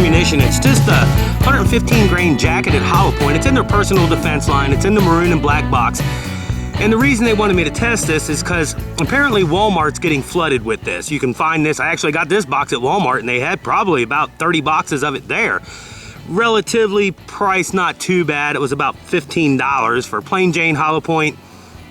ammunition. It's just a 115 grain jacketed hollow point. It's in their personal defense line. It's in the maroon and black box. And the reason they wanted me to test this is because apparently Walmart's getting flooded with this. You can find this. I actually got this box at Walmart and they had probably about 30 boxes of it there. Relatively priced, not too bad. It was about $15 for plain Jane hollow point.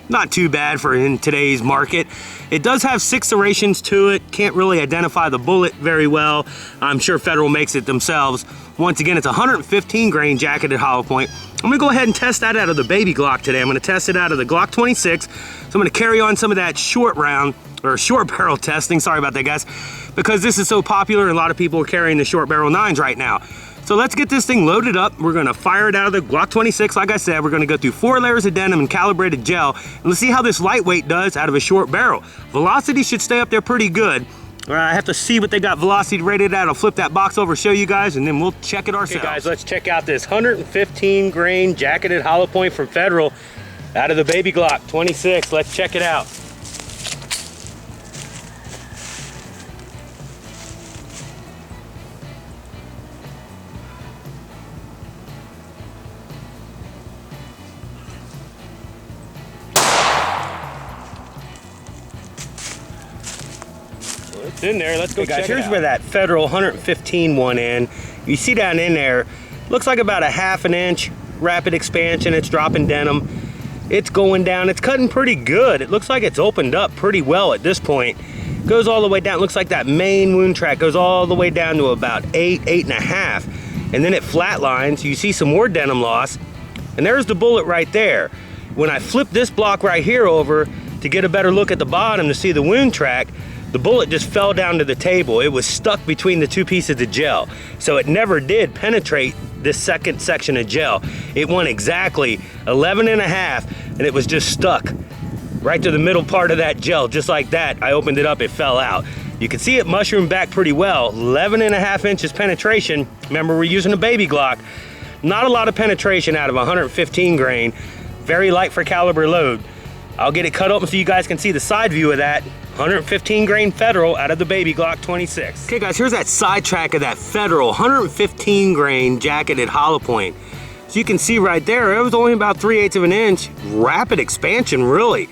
Not too bad for in today's market. It does have 6 serrations to it. Can't really identify the bullet very well. I'm sure Federal makes it themselves. Once again, it's a 115 grain jacketed hollow point. I'm gonna go ahead and test that out of the baby Glock today. I'm gonna test it out of the Glock 26. So I'm gonna carry on some of that short round, or short barrel testing, sorry about that guys, because this is so popular and a lot of people are carrying the short barrel 9s right now. So let's get this thing loaded up. We're gonna fire it out of the Glock 26. Like I said, we're gonna go through 4 layers of denim and calibrated gel. And let's see how this lightweight does out of a short barrel. Velocity should stay up there pretty good. I have to see what they got velocity rated at. I'll flip that box over, show you guys, and then we'll check it ourselves. Okay guys, let's check out this 115 grain jacketed hollow point from Federal out of the baby Glock 26. Let's check it out. It's in there. Let's go check it out. Here's where that Federal 115 went in. You see down in there, looks like about a ½ inch rapid expansion. It's dropping denim. It's going down. It's cutting pretty good. It looks like it's opened up pretty well at this point. Goes all the way down. Looks like that main wound track goes all the way down to about 8, 8.5. And then it flatlines. You see some more denim loss. And there's the bullet right there. When I flip this block right here over to get a better look at the bottom to see the wound track, the bullet just fell down to the table. It was stuck between the 2 pieces of gel. So it never did penetrate this second section of gel. It went exactly 11.5 and it was just stuck right to the middle part of that gel. Just like that, I opened it up, it fell out. You can see it mushroomed back pretty well. 11.5 inches penetration. Remember, we're using a baby Glock. Not a lot of penetration out of 115 grain. Very light for caliber load. I'll get it cut open so you guys can see the side view of that. 115 grain Federal out of the baby Glock 26. Okay guys, here's that side track of that Federal 115 grain jacketed hollow point. So you can see right there, it was only about 3/8 of an inch. Rapid expansion, really.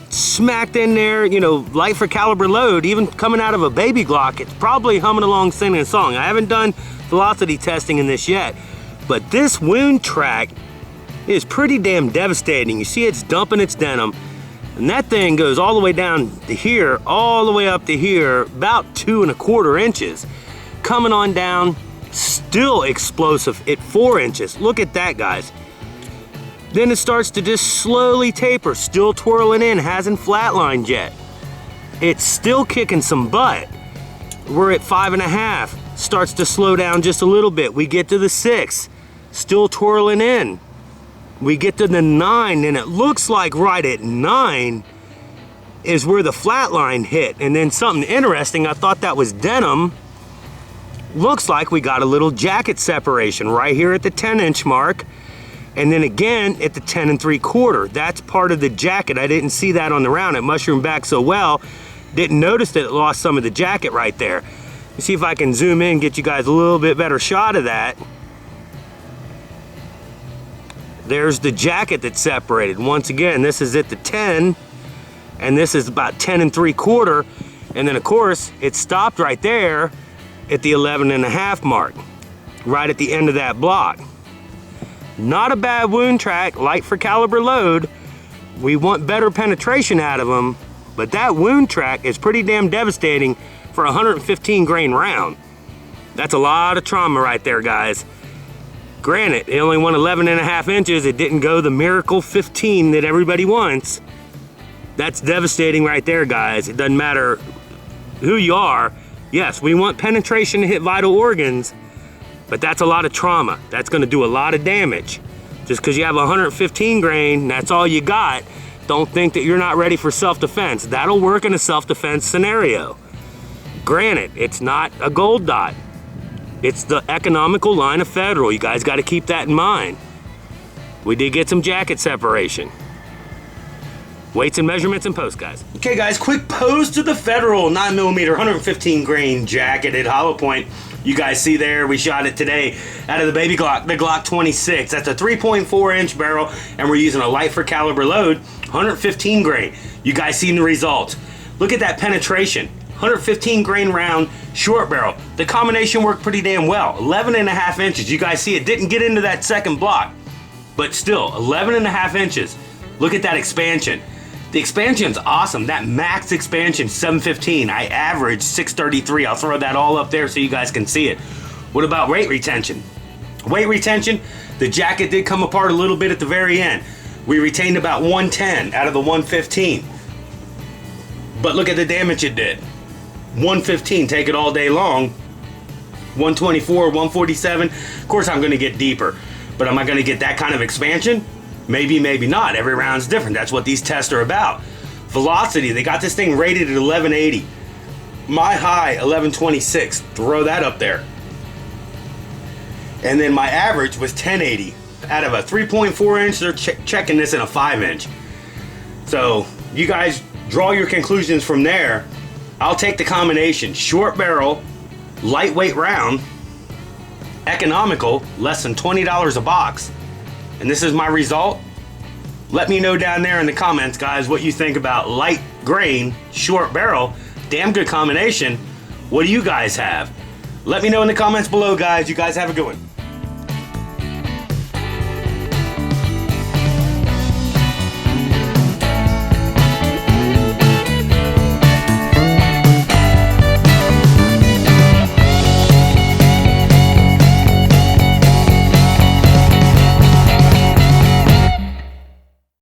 Smacked in there, you know, light for caliber load. Even coming out of a baby Glock, it's probably humming along singing a song. I haven't done velocity testing in this yet, but this wound track is pretty damn devastating. You see it's dumping its denim. And that thing goes all the way down to here, all the way up to here, about 2¼ inches. Coming on down, still explosive at 4 inches. Look at that, guys. Then it starts to just slowly taper, still twirling in, hasn't flatlined yet. It's still kicking some butt. We're at 5.5, starts to slow down just a little bit. We get to the 6, still twirling in. We get to the 9, and it looks like right at 9 is where the flat line hit. And then something interesting, I thought that was denim. Looks like we got a little jacket separation right here at the 10-inch mark. And then again at the 10 3/4. That's part of the jacket. I didn't see that on the round. It mushroomed back so well. Didn't notice that it lost some of the jacket right there. Let me see if I can zoom in and get you guys a little bit better shot of that. There's the jacket that's separated. Once again, this is at the 10, and this is about 10 3/4. And then of course, it stopped right there at the 11.5 mark, right at the end of that block. Not a bad wound track, light for caliber load. We want better penetration out of them, but that wound track is pretty damn devastating for a 115 grain round. That's a lot of trauma right there, guys. Granted, it only went 11.5 inches. It didn't go the miracle 15 that everybody wants. That's devastating right there, guys. It doesn't matter who you are. Yes, we want penetration to hit vital organs, but that's a lot of trauma. That's gonna do a lot of damage. Just because you have 115 grain, that's all you got, don't think that you're not ready for self-defense. That'll work in a self-defense scenario. Granted, it's not a gold dot. It's the economical line of Federal. You guys got to keep that in mind. We did get some jacket separation. Weights and measurements and post, guys. Okay, guys, quick pose to the Federal 9mm 115 grain jacketed hollow point. You guys see there, we shot it today out of the baby Glock, the Glock 26. That's a 3.4 inch barrel, and we're using a light for caliber load, 115 grain. You guys seen the results. Look at that penetration. 115 grain round, short barrel. The combination worked pretty damn well. 11.5 inches. You guys see it didn't get into that second block, but still 11.5 inches. Look at that expansion. The expansion's awesome. That max expansion, 715. I averaged 633. I'll throw that all up there so you guys can see it. What about weight retention? Weight retention, the jacket did come apart a little bit at the very end. We retained about 110 out of the 115. But look at the damage it did. 115, take it all day long. 124, 147. Of course I'm gonna get deeper, but am I gonna get that kind of expansion? Maybe, maybe not. Every round's different. That's what these tests are about. Velocity, they got this thing rated at 1180. My high, 1126. Throw that up there. And then my average was 1080. Out of a 3.4 inch, they're checking this in a 5 inch. So you guys draw your conclusions from there. I'll take the combination. Short barrel, lightweight round, economical, less than $20 a box. And this is my result. Let me know down there in the comments, guys, what you think about light grain, short barrel. Damn good combination. What do you guys have? Let me know in the comments below, guys. You guys have a good one.